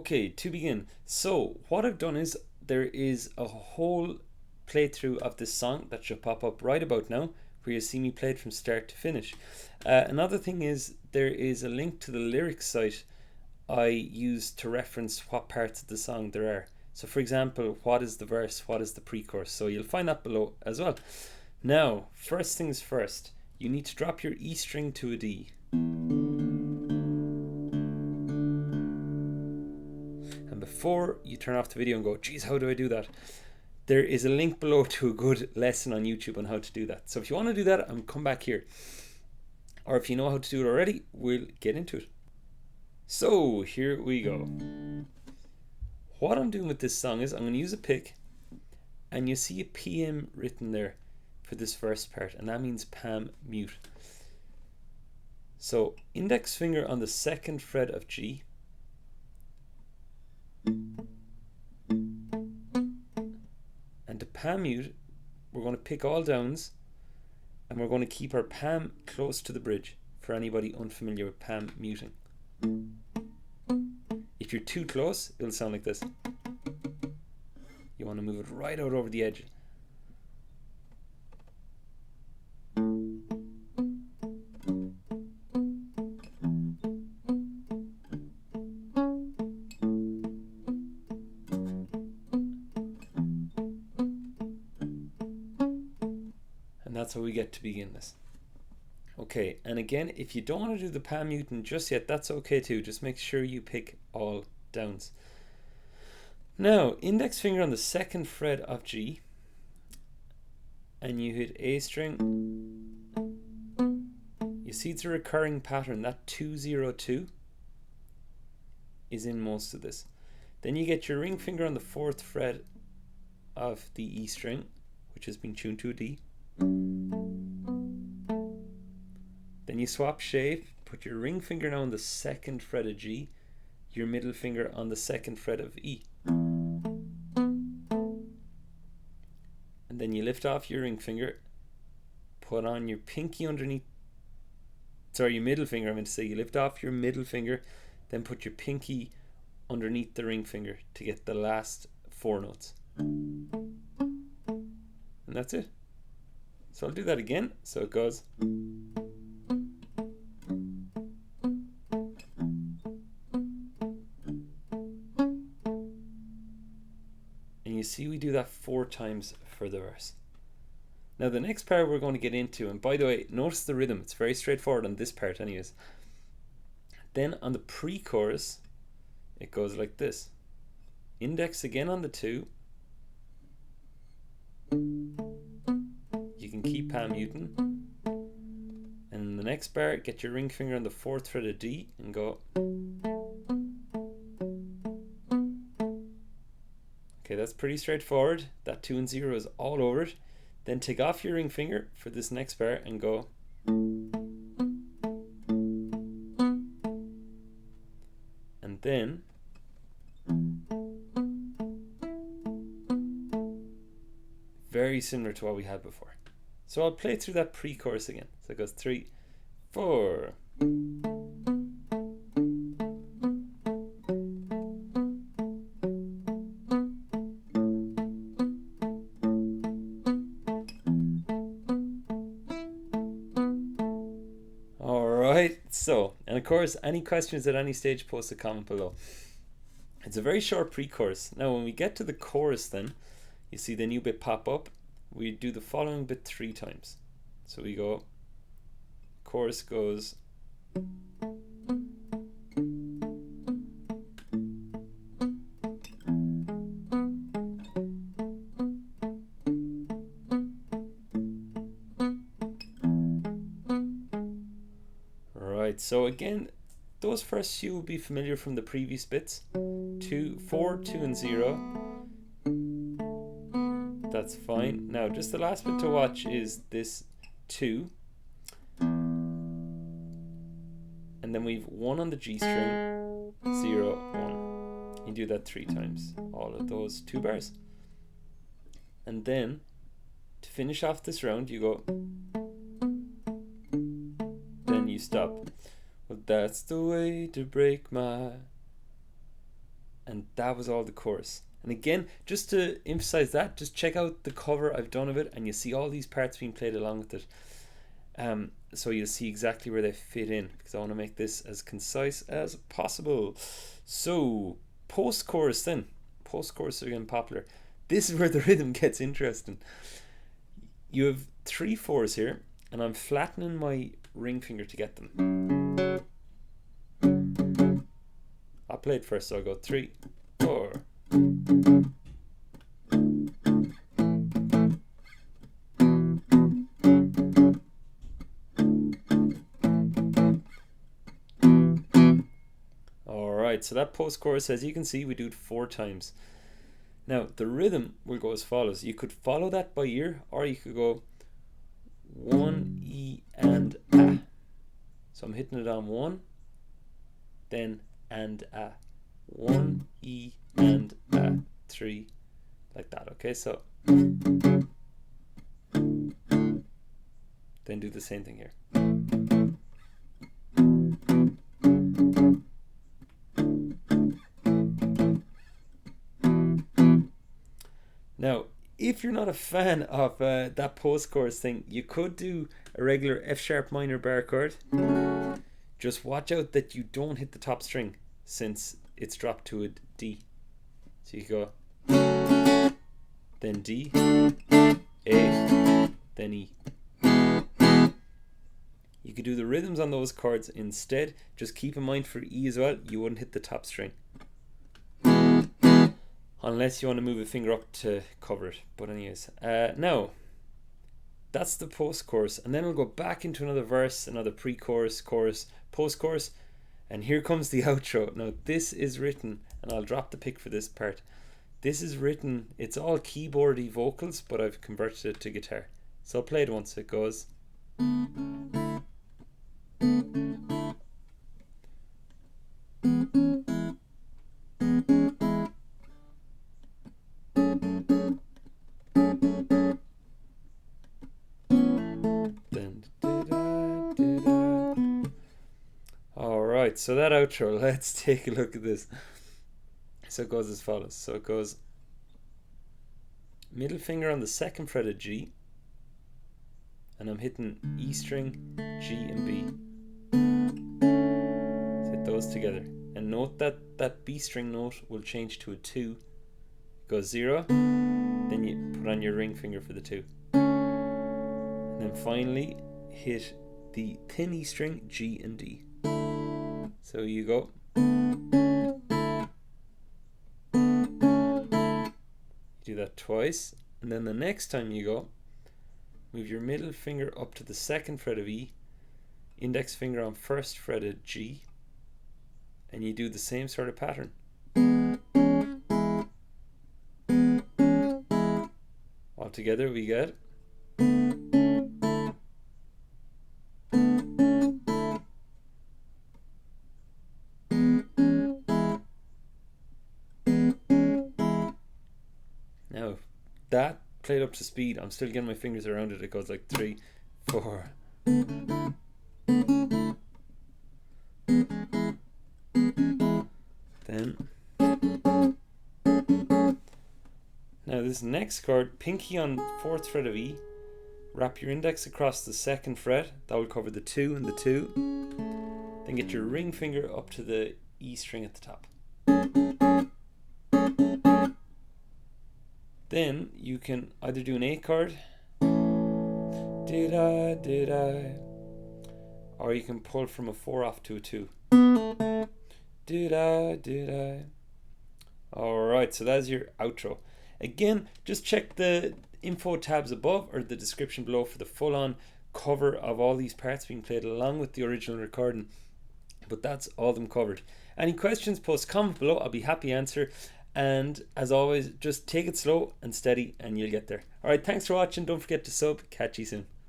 Okay, to begin. So what I've done is there is a whole playthrough of this song that should pop up right about now, where you see me play it from start to finish. Another thing is there is a link to the lyrics site I use to reference what parts of the song there are. So for example, what is the verse, what is the pre-chorus? So you'll find that below as well. Now, first things first, you need to drop your E string to a D. And before you turn off the video and go, geez, how do I do that? There is a link below to a good lesson on YouTube on how to do that. So if you want to do that, come back here. Or if you know how to do it already, we'll get into it. So here we go. What I'm doing with this song is I'm going to use a pick, and you see a PM written there for this first part, and that means Pam mute. So index finger on the second fret of G, and to Pam mute we're going to pick all downs, and we're going to keep our Pam close to the bridge for anybody unfamiliar with Pam muting. If you're too close, it'll sound like this. You want to move it right out over the edge. And that's how we get to begin this. Okay, and again, if you don't want to do the Pam muting just yet, that's okay too. Just make sure you pick all downs. Now, index finger on the second fret of G, and you hit A string. You see it's a recurring pattern. That 202 is in most of this. Then you get your ring finger on the fourth fret of the E string, which has been tuned to a D. Then you swap shape, put your ring finger now on the second fret of G, your middle finger on the second fret of E. And then you lift off your ring finger, put on your pinky underneath, sorry, your middle finger, I meant to say, you lift off your middle finger, then put your pinky underneath the ring finger to get the last four notes. And that's it. So I'll do that again. So it goes. And you see we do that 4 times for the verse. Now the next part we're going to get into, and by the way, notice the rhythm, it's very straightforward on this part anyways. Then on the pre-chorus, it goes like this. Index again on the 2. You can keep Pam muting. And in the next bar, get your ring finger on the 4th fret of D and go. Okay, that's pretty straightforward. That 2 and 0 is all over it. Then take off your ring finger for this next bar and go. And then very similar to what we had before. So I'll play through that pre-chorus again. So it goes 3, 4. Alright, so, and of course, any questions at any stage, post a comment below. It's a very short pre-chorus. Now when we get to the chorus then, you see the new bit pop up. We do the following bit 3 times. So we go, chorus goes. Right, so again, those first few will be familiar from the previous bits. 2, 4, 2 and 0. That's fine. Now just the last bit to watch is this 2. And then we've 1 on the G string, 0, 1. You do that 3 times, all of those 2 bars. And then to finish off this round you go. Then you stop. Well, that's the way to break my And that was all the chorus. And again, just to emphasize that, just check out the cover I've done of it, and you see all these parts being played along with it. So you'll see exactly where they fit in, because I want to make this as concise as possible. So post-chorus then. Post-chorus are getting popular. This is where the rhythm gets interesting. You have 3 4s here, and I'm flattening my ring finger to get them. I'll play it first, so I'll go 3 4. Alright, so that post-chorus, as you can see, we do it 4 times. Now, the rhythm will go as follows. You could follow that by ear, or you could go 1, E, and A. So I'm hitting it on 1, then and A. 1, E, and A. 3, like that. Okay, so then do the same thing here. Now, if you're not a fan of that post-chorus thing, you could do a regular F sharp minor bar chord. Just watch out that you don't hit the top string, since it's dropped to a D. So you go, then D, A, then E. You could do the rhythms on those chords instead. Just keep in mind for E as well, you wouldn't hit the top string, unless you want to move a finger up to cover it. But anyways, now that's the post-chorus, and then we'll go back into another verse, another pre-chorus, chorus, post-chorus, and here comes the outro. Now this is written, and I'll drop the pick for this part. This is written, it's all keyboardy vocals, but I've converted it to guitar. So I'll play it once. It goes, Alright, so that outro, let's take a look at this. So it goes as follows. So it goes middle finger on the 2nd fret of G, and I'm hitting E string, G and B. Let's hit those together, and note that that B string note will change to a 2. It goes 0, then you put on your ring finger for the 2, and then finally hit the thin E string, G and D. So you go, do that twice, and then the next time you go, move your middle finger up to the 2nd fret of E, index finger on 1st fret of G, and you do the same sort of pattern. All together we get now that played up to speed. I'm still getting my fingers around it. It goes like 3 4. Then now this next chord, pinky on 4th fret of E, wrap your index across the 2nd fret, that will cover the 2 and the 2, then get your ring finger up to the E string at the top. Then you can either do an A chord, did I, or you can pull from a 4 off to a 2, did I. Alright, so that's your outro. Again, just check the info tabs above or the description below for the full-on cover of all these parts being played along with the original recording. But that's all of them covered. Any questions, post comment below. I'll be happy to answer. And as always, just take it slow and steady and you'll get there. Alright, thanks for watching. Don't forget to sub. Catch you soon.